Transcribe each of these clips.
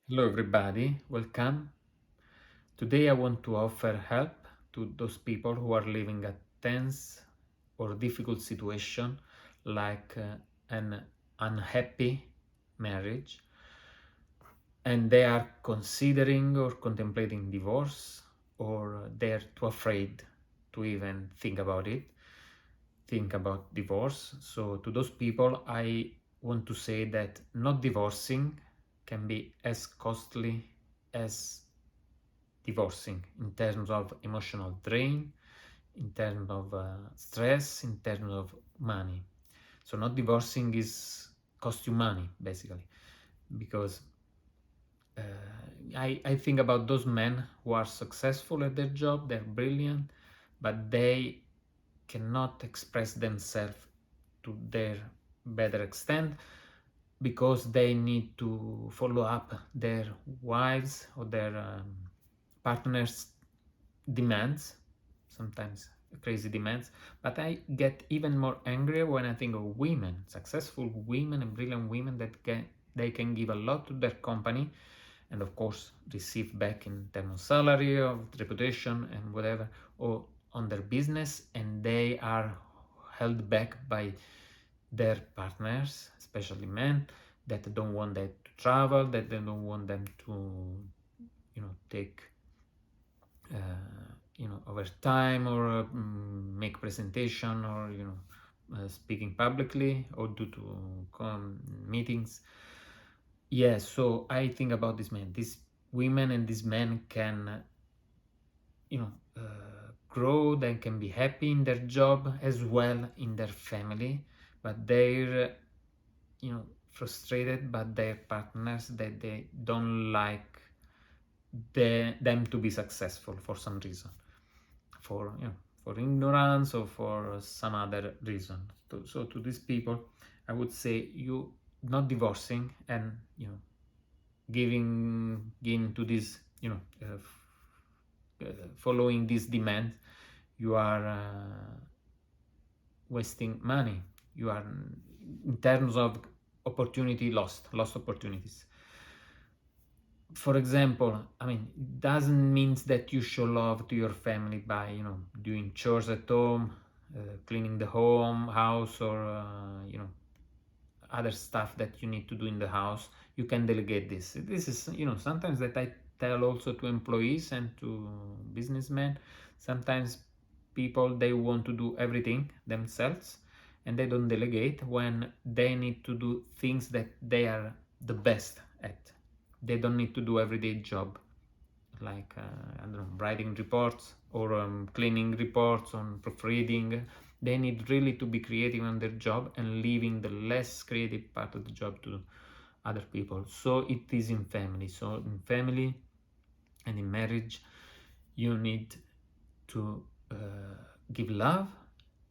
Hello, everybody. Welcome. Today, I want to offer help to those people who are living a tense or difficult situation, like an unhappy marriage, and they are considering or contemplating divorce, or they're too afraid to even think about divorce. So, to those people, I want to say that not divorcing can be as costly as divorcing in terms of emotional drain, in terms of stress, in terms of money. So not divorcing is cost you money basically, because uh, I think about those men who are successful at their job, they're brilliant, but they cannot express themselves to their better extent because they need to follow up their wives or their partners' demands, sometimes crazy demands. But I get even more angry when I think of women, successful women and brilliant women that they can give a lot to their company and of course receive back in terms of salary or reputation and whatever, or on their business, and they are held back by their partners, especially men, that don't want them to travel, that they don't want them to take over time, or make presentation, or speaking publicly, or due to meetings. Yeah, so I think about these women and these men can grow, they can be happy in their job as well in their family, but they're frustrated by their partners, that they don't like them to be successful for some reason, for ignorance or for some other reason. So to these people, I would say, you not divorcing and giving in to this, following these demands, you are wasting money. You are, in terms of opportunity, lost opportunities. For example, I mean, it doesn't mean that you show love to your family by, doing chores at home, cleaning the house, or, other stuff that you need to do in the house. You can delegate this. This is, sometimes that I tell also to employees and to businessmen. Sometimes people, they want to do everything themselves and they don't delegate when they need to do things that they are the best at. They don't need to do everyday job, like I don't know, writing reports or cleaning reports, on proofreading. They need really to be creative on their job and leaving the less creative part of the job to other people. So it is in family. So in family and in marriage, you need to give love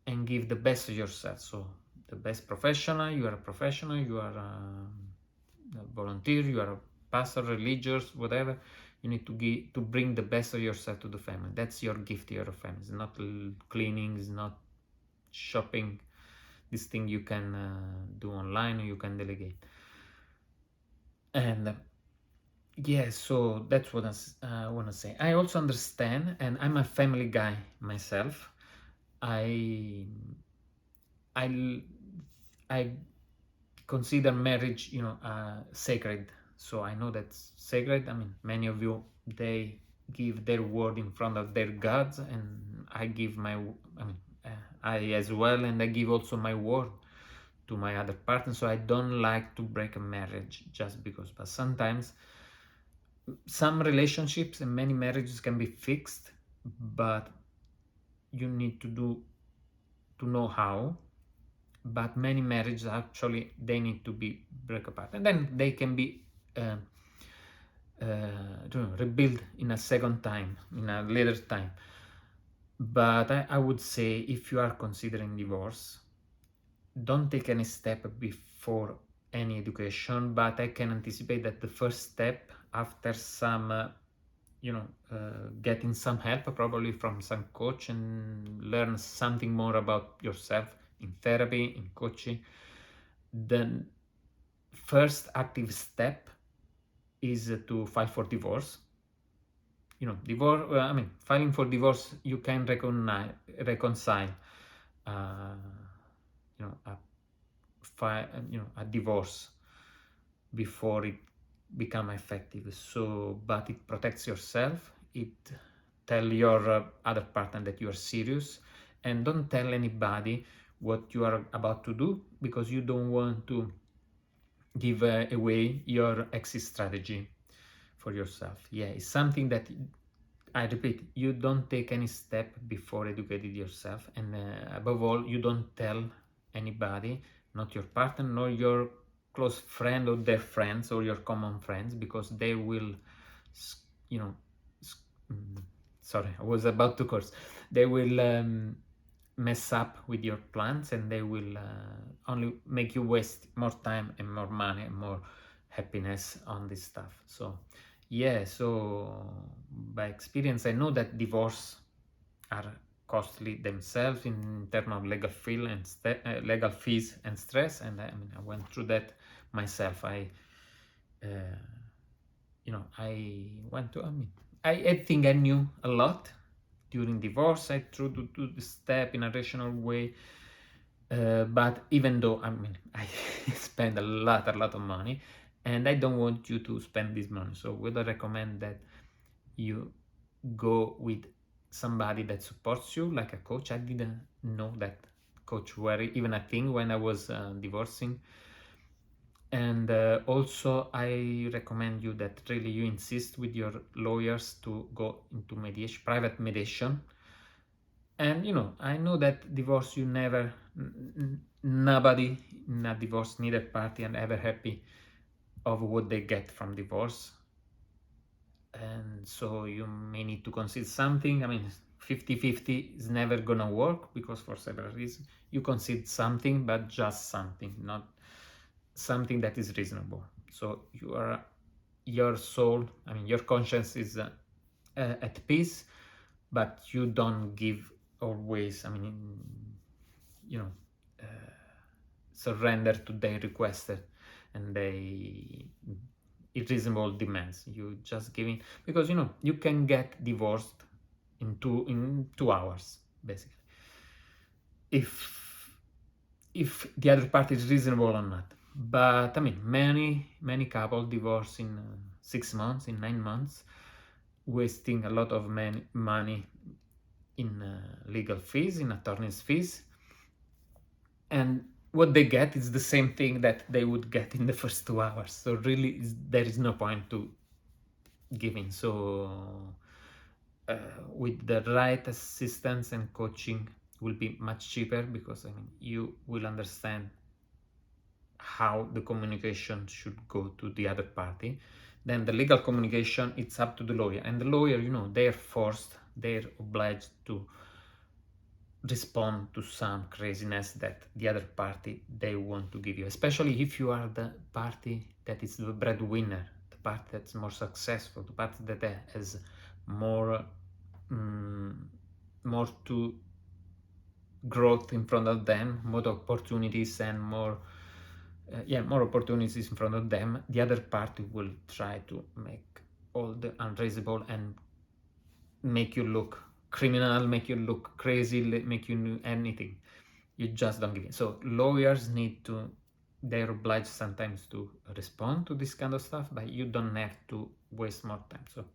and give the best of yourself. So the best professional, you are a professional, you are a volunteer, you are a pastor, religious, whatever. You need to bring the best of yourself to the family. That's your gift to your family. It's not cleaning, it's not shopping. This thing you can do online, or you can delegate. And yeah, so that's what I want to say. I also understand, and I'm a family guy myself. I I I consider marriage, sacred. So I know that's sacred. I mean, many of you, they give their word in front of their gods, and I give I as well, and I give also my word to my other partner. So I don't like to break a marriage just because. But sometimes some relationships and many marriages can be fixed, but you need to know how. But many marriages, actually, they need to be break apart, and then they can be uh, rebuilt in a second time, in a later time. But I would say, if you are considering divorce, don't take any step before any education. But I can anticipate that the first step, after some getting some help, probably from some coach, and learn something more about yourself in therapy, in coaching, the first active step is to file for divorce. You know, divorce. Filing for divorce, you can reconcile. You know, a divorce before it become effective. So, but it protects yourself. It tell your other partner that you are serious, and don't tell anybody what you are about to do, because you don't want to give away your exit strategy for yourself. Yeah, it's something that, I repeat, you don't take any step before educating yourself, and above all, you don't tell anybody, not your partner, nor your close friend or their friends or your common friends, because they will, you know, sorry, I was about to curse. They will mess up with your plans, and they will only make you waste more time and more money and more happiness on this stuff. So yeah, so by experience, I know that divorce are costly themselves in terms of legal fees and stress, and I went through that myself. I think I knew a lot during divorce. I tried to do the step in a rational way, but even though I spend a lot of money, and I don't want you to spend this money, so would I recommend that you go with somebody that supports you, like a coach. I didn't know that coach were even a thing when I was divorcing. And also I recommend you that really you insist with your lawyers to go into mediation, private mediation. And I know that divorce, you never, nobody in a divorce, neither party, and ever happy of what they get from divorce. And so you may need to consider something. 50-50 is never gonna work, because for several reasons. You consider something, but just something, not something that is reasonable. So your soul, your conscience is at peace, but you don't give always, surrender to their requested and they reasonable demands. You just giving, because you can get divorced in 2 hours, basically, if the other party is reasonable or not. But many couples divorce in 6 months, in 9 months, wasting a lot of money in legal fees, in attorney's fees, and what they get is the same thing that they would get in the first 2 hours. So really, there is no point to giving. So with the right assistance and coaching will be much cheaper, because you will understand how the communication should go to the other party. Then the legal communication, it's up to the lawyer, and the lawyer, they're obliged to respond to some craziness that the other party they want to give you, especially if you are the party that is the breadwinner, the party that's more successful, the party that has more to growth in front of them, more opportunities, and more opportunities in front of them. The other party will try to make all the unreasonable and make you look criminal, make you look crazy, make you do anything. You just don't give in. So lawyers they're obliged sometimes to respond to this kind of stuff, but you don't have to waste more time. So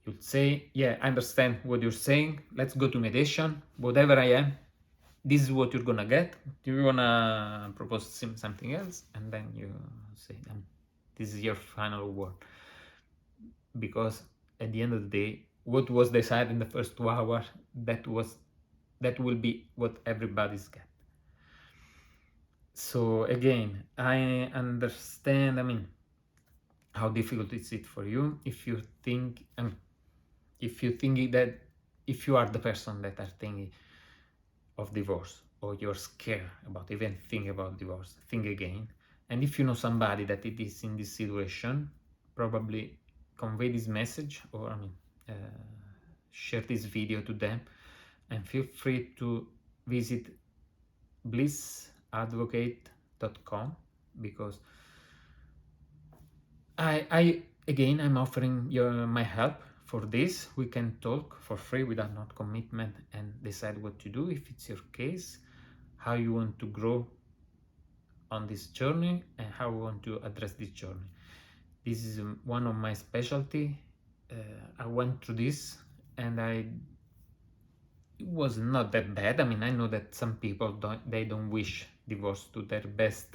you'd say, yeah, I understand what you're saying, let's go to mediation, whatever I am, this is what you're gonna get. Do you wanna propose something else? And then you say, this is your final word. Because at the end of the day, what was decided in the first 2 hours, that will be what everybody's get. So again, I understand, how difficult is it for you if you think, that if you are the person that are thinking of divorce, or you're scared about even thinking about divorce, think again. And if you know somebody that it is in this situation, probably convey this message, or share this video to them, and feel free to visit blissadvocate.com, because I'm offering my help for this. We can talk for free without not commitment and decide what to do if it's your case, how you want to grow on this journey and how we want to address this journey. This is one of my specialty. I went through this and it was not that bad. I mean, I know that some people don't wish divorce to their best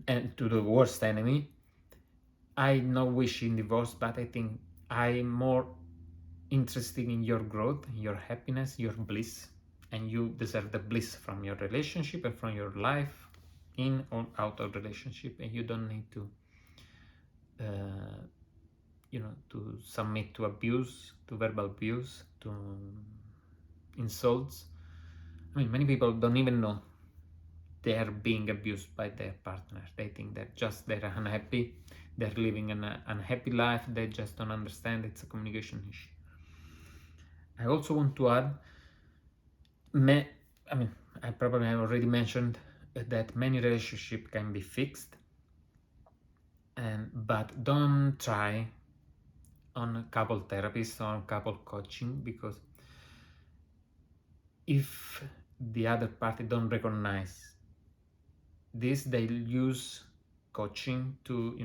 and to the worst enemy. I'm not wishing divorce, but I think I'm more interested in your growth, your happiness, your bliss, and you deserve the bliss from your relationship and from your life, in or out of relationship, and you don't need to to submit to abuse, to verbal abuse, to insults. I mean, many people don't even know they are being abused by their partner. They think that just they're unhappy, they're living an unhappy life, they just don't understand it's a communication issue. I also want to add, I probably have already mentioned that many relationships can be fixed, but don't try on couple therapies or couple coaching, because if the other party don't recognize this, they'll use coaching to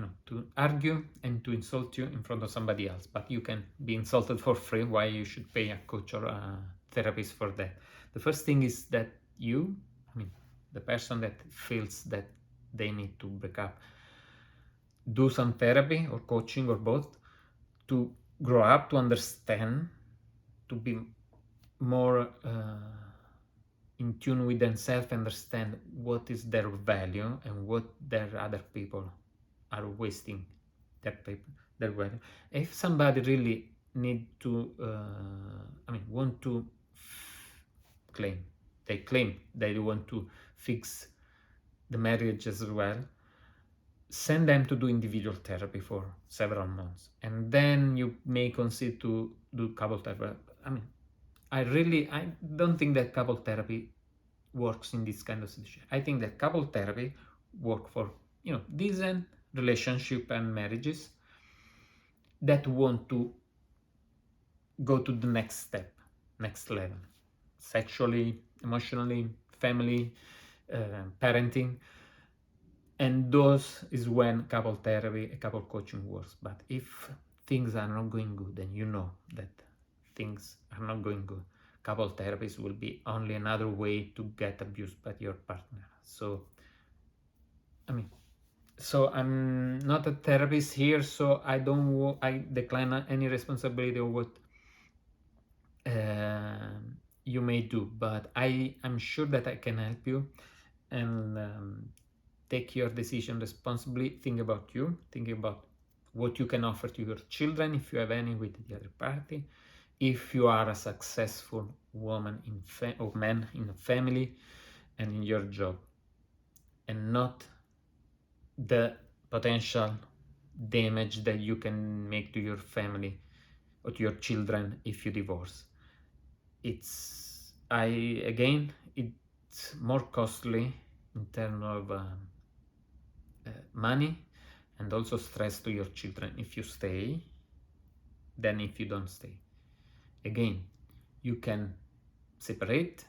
argue and to insult you in front of somebody else. But you can be insulted for free. Why you should pay a coach or a therapist for that? The first thing is that the person that feels that they need to break up, do some therapy or coaching or both to grow up, to understand, to be more in tune with themselves, understand what is their value and what their other people are wasting their value. If somebody really need to want to claim they want to fix the marriage as well, send them to do individual therapy for several months, and then you may consider to do couple therapy. I don't think that couple therapy works in this kind of situation. I think that couple therapy work for decent relationship and marriages that want to go to the next step, next level, sexually, emotionally, family, parenting. And those is when couple therapy, couple coaching works. But if things are not going good and you know that things are not going good, couple therapies will be only another way to get abused by your partner. So I'm not a therapist here, so I decline any responsibility of what you may do, but I'm sure that I can help you and take your decision responsibly. Think about you, think about what you can offer to your children, if you have any, with the other party, if you are a successful woman or man in a family and in your job, and not the potential damage that you can make to your family or to your children if you divorce. It's more costly in terms of money and also stress to your children if you stay than if you don't stay. Again, you can separate,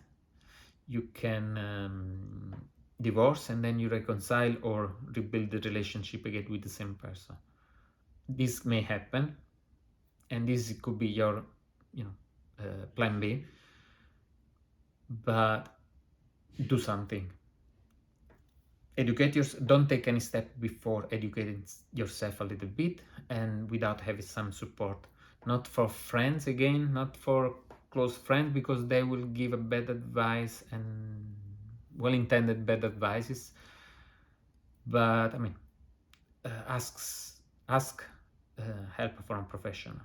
you can divorce, and then you reconcile or rebuild the relationship again with the same person. This may happen, and this could be your plan B, but do something. Educate yourself. Don't take any step before educating yourself a little bit and without having some support. Not for friends, again, not for close friends, because they will give a bad advice and well-intended bad advices. But ask help from a professional.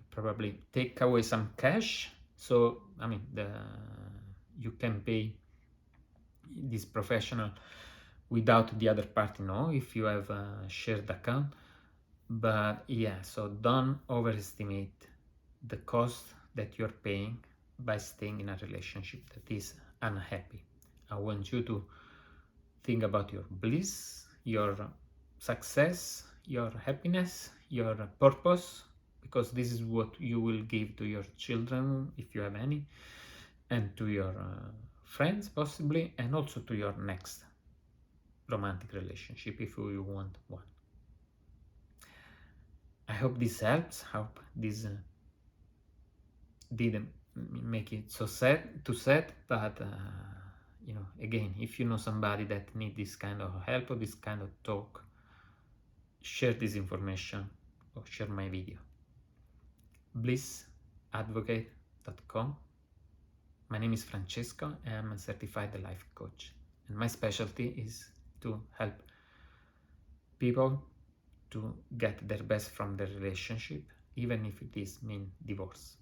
Probably take away some cash, so you can pay this professional without the other party know, if you have a shared account. But yeah, so don't overestimate the cost that you're paying by staying in a relationship that is unhappy. I want you to think about your bliss, your success, your happiness, your purpose, because this is what you will give to your children if you have any, and to your friends possibly, and also to your next romantic relationship if you want one. I hope this helps. Hope this didn't make it so sad, but you know, again, if you know somebody that need this kind of help or this kind of talk, share this information or share my video. Blissadvocate.com. My name is Francesco. I am a certified life coach, and my specialty is to help people to get their best from their relationship, even if it is mean divorce.